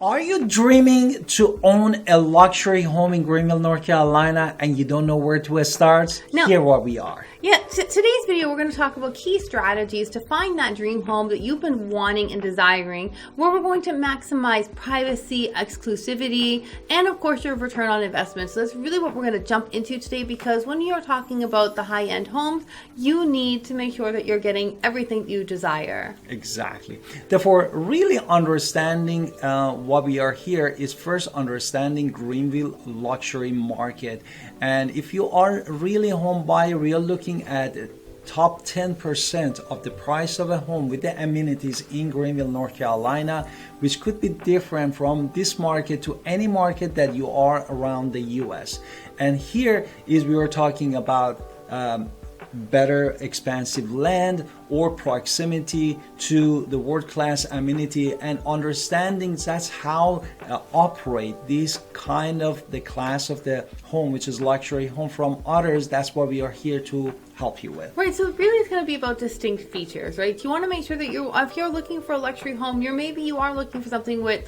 Are you dreaming to own a luxury home in Greenville, North Carolina, and you don't know where to start? No. Here what we are. Yeah, today's video we're going to talk about key strategies to find that dream home that you've been wanting and desiring, where we're going to maximize privacy, exclusivity, and of course your return on investment. So that's really what we're going to jump into today, because when you're talking about the high-end homes, you need to make sure that you're getting everything you desire. Exactly. Therefore, really understanding what we are here is first understanding Greenville luxury market. And if you are really a home buyer, you're looking at top 10% of the price of a home with the amenities in Greenville, North Carolina, which could be different from this market to any market that you are around the US. And here is we were talking about better expansive land or proximity to the world-class amenity, and understanding that's how operate these kind of the class of the home, which is luxury home, from others. That's what we are here to help you with. Right, so really it's going to be about distinct features, right? You want to make sure that if you're looking for a luxury home, you are looking for something with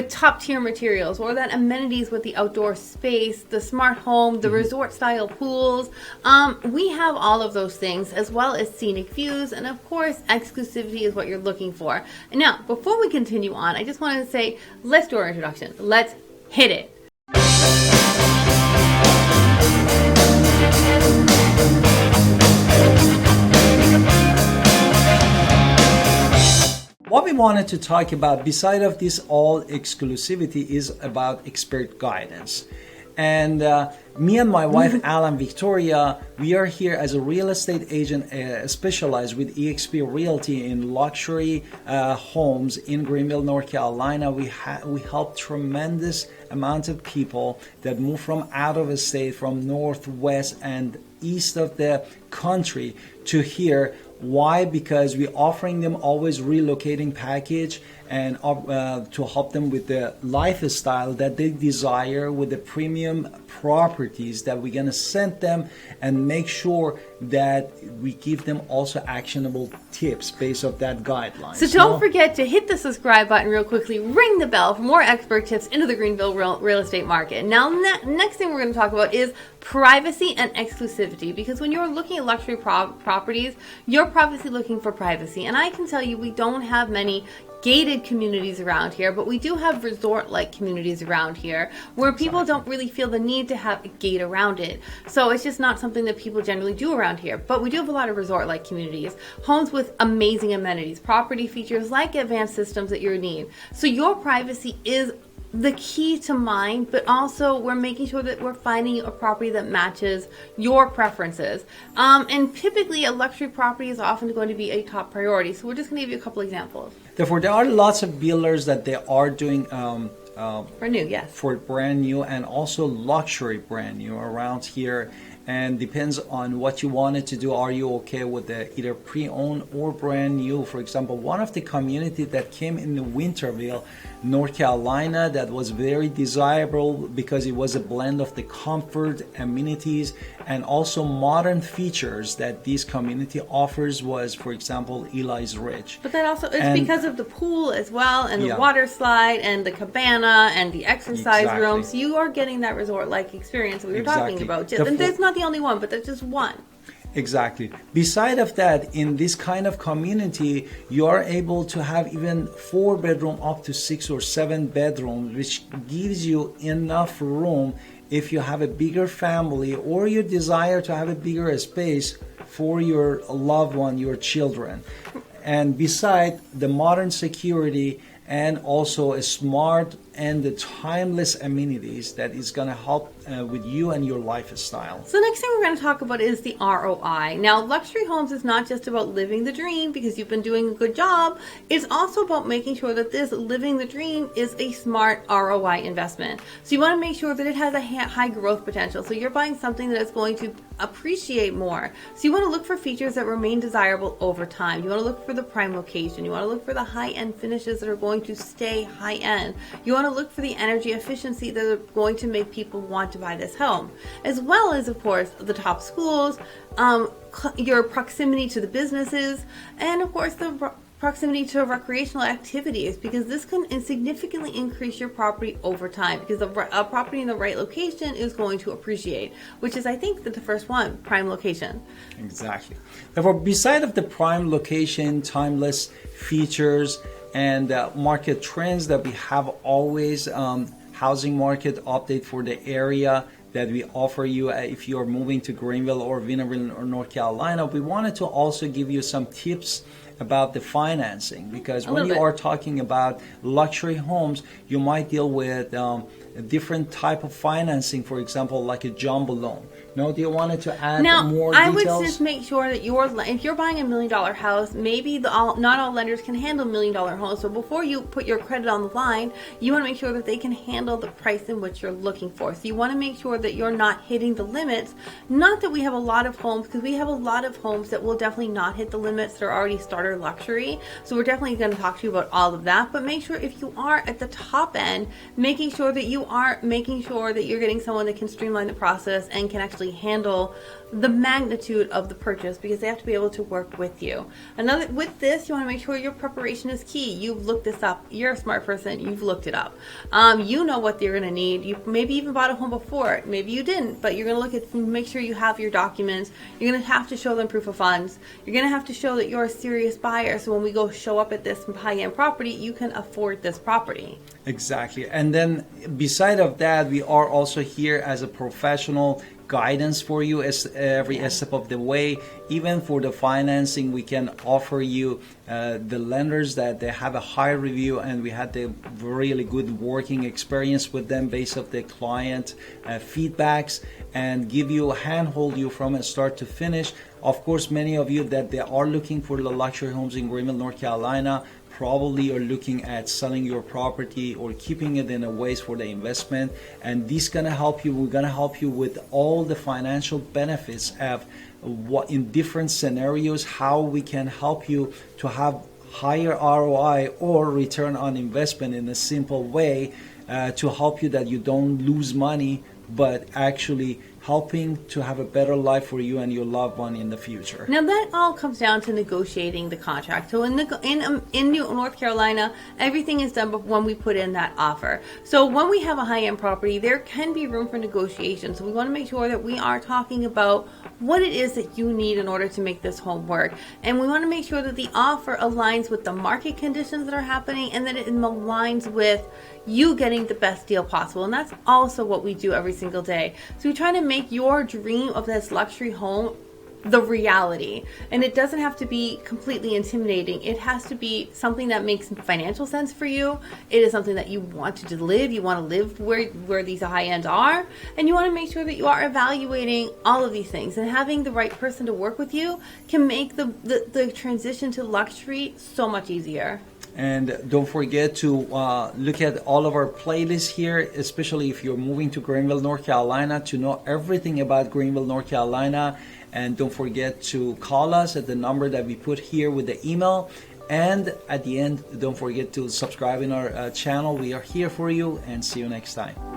top tier materials, or that amenities with the outdoor space, the smart home, the resort style pools. We have all of those things, as well as scenic views, and of course exclusivity is what you're looking for. And now, before we continue on, I just wanted to say, let's do our introduction. Let's hit it. What we wanted to talk about, beside of this all exclusivity, is about expert guidance. And me and my wife, Alan Victoria, we are here as a real estate agent specialized with eXp Realty in luxury homes in Greenville, North Carolina. We help tremendous amount of people that move from out of the state, from northwest and east of the country to here. Why? Because we're offering them always relocating package, and to help them with the lifestyle that they desire, with the premium properties that we're going to send them, and make sure that we give them also actionable tips based off that guideline. So don't forget to hit the subscribe button real quickly, ring the bell for more expert tips into the Greenville real estate market. Now, next thing we're going to talk about is privacy and exclusivity, because when you're looking at luxury properties, you're obviously looking for privacy. And I can tell you, we don't have many gated communities around here, but we do have resort-like communities around here where people don't really feel the need to have a gate around it. So it's just not something that people generally do around here. But we do have a lot of resort-like communities, homes with amazing amenities, property features like advanced systems that you need. So your privacy is the key to mine, but also we're making sure that we're finding a property that matches your preferences. And typically a luxury property is often going to be a top priority. So we're just going to give you a couple examples. Therefore, there are lots of builders that they are doing for new, yes, for brand new, and also luxury brand new around here. And depends on what you wanted to do. Are you okay with the either pre-owned or brand new? For example, one of the community that came in the Winterville, North Carolina, that was very desirable because it was a blend of the comfort, amenities, and also modern features that this community offers, was, for example, Eli's Ridge. But that also is because of the pool as well, and the water slide, and the cabana, and the exercise room. So you are getting that resort-like experience that we were talking about. And that's not the only one, but that's just one. Exactly. Beside of that, in this kind of community, you are able to have even 4 bedroom up to 6 or 7 bedrooms, which gives you enough room if you have a bigger family, or you desire to have a bigger space for your loved one, your children. And beside the modern security, and also a smart and the timeless amenities that is going to help with you and your lifestyle. So next thing we're going to talk about is the ROI. Now, luxury homes is not just about living the dream because you've been doing a good job. It's also about making sure that this living the dream is a smart ROI investment. So you want to make sure that it has a high growth potential. So you're buying something that is going to appreciate more. So you want to look for features that remain desirable over time. You want to look for the prime location. You want to look for the high-end finishes that are going to stay high-end. You want to look for the energy efficiency that are going to make people want to buy this home, as well as, of course, the top schools, your proximity to the businesses, and of course the proximity to recreational activities, because this can significantly increase your property over time, because a property in the right location is going to appreciate, which is, I think, the first one, prime location. Exactly. Therefore, beside of the prime location, timeless features, and market trends that we have always, housing market update for the area that we offer you if you're moving to Greenville or Winterville or North Carolina, we wanted to also give you some tips about the financing, because when you are talking about luxury homes, you might deal with a different type of financing, for example, like a jumbo loan. No, do you want to add more details? I would just make sure that if you're buying $1 million house, maybe not all lenders can handle $1 million homes. So before you put your credit on the line, you want to make sure that they can handle the price in which you're looking for. So you want to make sure that you're not hitting the limits. Not that we have a lot of homes, because we have a lot of homes that will definitely not hit the limits. They're already starter luxury. So we're definitely going to talk to you about all of that. But make sure if you are at the top end, making sure that you're getting someone that can streamline the process and can actually handle the magnitude of the purchase, because they have to be able to work with you. With this, you want to make sure your preparation is key. You've looked this up. You're a smart person. You've looked it up. You know what you're going to need. You maybe even bought a home before. Maybe you didn't, but you're going to make sure you have your documents. You're going to have to show them proof of funds. You're going to have to show that you're a serious buyer. So when we go show up at this high-end property, you can afford this property. Exactly. And then beside of that, we are also here as a professional guidance for you every step of the way. Even for the financing, we can offer you the lenders that they have a high review, and we had the really good working experience with them based on the client feedbacks, and give you handhold you from start to finish. Of course, many of you that they are looking for the luxury homes in Greenville, North Carolina, probably are looking at selling your property or keeping it in a ways for the investment, and this gonna help you. We're gonna help you with all the financial benefits of what in different scenarios, how we can help you to have higher ROI or return on investment in a simple way, to help you that you don't lose money, but actually helping to have a better life for you and your loved one in the future. Now that all comes down to negotiating the contract. So in North Carolina, everything is done when we put in that offer. So when we have a high-end property, there can be room for negotiation. So we want to make sure that we are talking about what it is that you need in order to make this home work. And we want to make sure that the offer aligns with the market conditions that are happening, and that it aligns with you getting the best deal possible. And that's also what we do every single day. So we try to make your dream of this luxury home the reality. And it doesn't have to be completely intimidating. It has to be something that makes financial sense for you. It is something that you want to live. You want to live where these high ends are. And you want to make sure that you are evaluating all of these things. And having the right person to work with you can make the transition to luxury so much easier. And don't forget to look at all of our playlists here, especially if you're moving to Greenville, North Carolina, to know everything about Greenville, North Carolina. And don't forget to call us at the number that we put here with the email. And at the end, don't forget to subscribe in our channel. We are here for you, and see you next time.